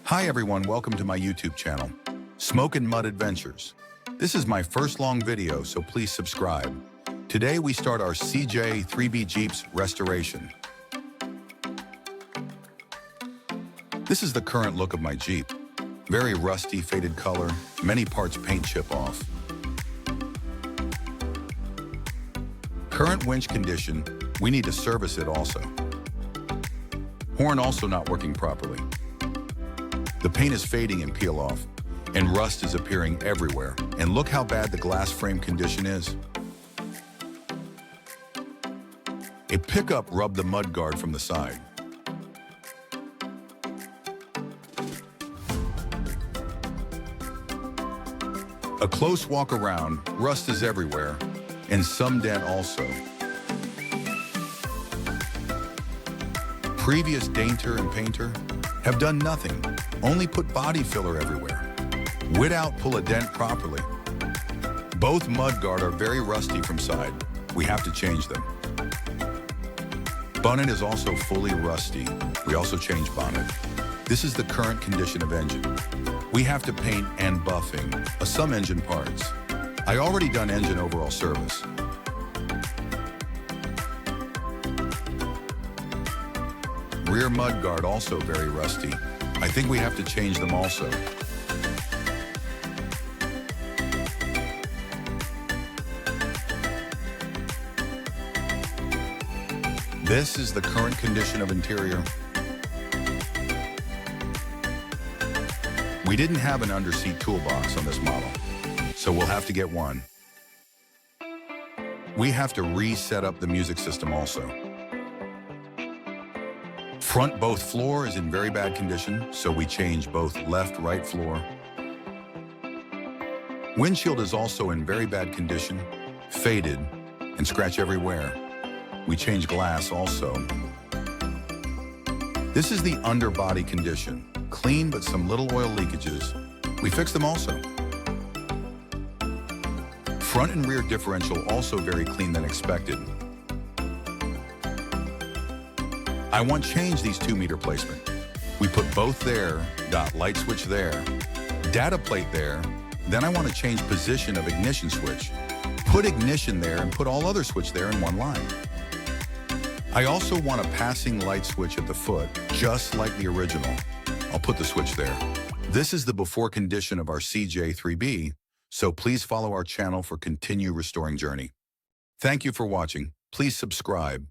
Hi everyone, welcome to my YouTube channel, Smoke and Mud Adventures. This is my first long video, so please subscribe. Today we start our cj3b Jeep's restoration. This is the current look of my Jeep. Very rusty, faded color, many parts paint chip off. Current winch condition, we need to service it also. Horn also not working properly. The paint is fading and peel off, and rust is appearing everywhere. And look how bad the glass frame condition is. A pickup rubbed the mud guard from the side. A close walk around, rust is everywhere, and some dent also. Previous dainter and painter have done nothing, only put body filler everywhere. Without pull a dent properly. Both mud guard are very rusty from side. We have to change them. Bonnet is also fully rusty. We also change bonnet. This is the current condition of engine. We have to paint and buffing some engine parts. I already done engine overall service. Rear mud guard also very rusty. I think we have to change them also. This is the current condition of interior. We didn't have an underseat toolbox on this model, so we'll have to get one. We have to reset up the music system also. Front both floor is in very bad condition, so we change both left-right floor. Windshield is also in very bad condition, faded, and scratch everywhere. We change glass also. This is the underbody condition, clean but some little oil leakages. We fix them also. Front and rear differential also very clean than expected. I want to change these 2-meter placement. We put both there, light switch there, data plate there, then I want to change position of ignition switch. Put ignition there and put all other switch there in one line. I also want a passing light switch at the foot, just like the original. I'll put the switch there. This is the before condition of our cj3b, so please follow our channel for continued restoring journey. Thank you for watching. Please subscribe.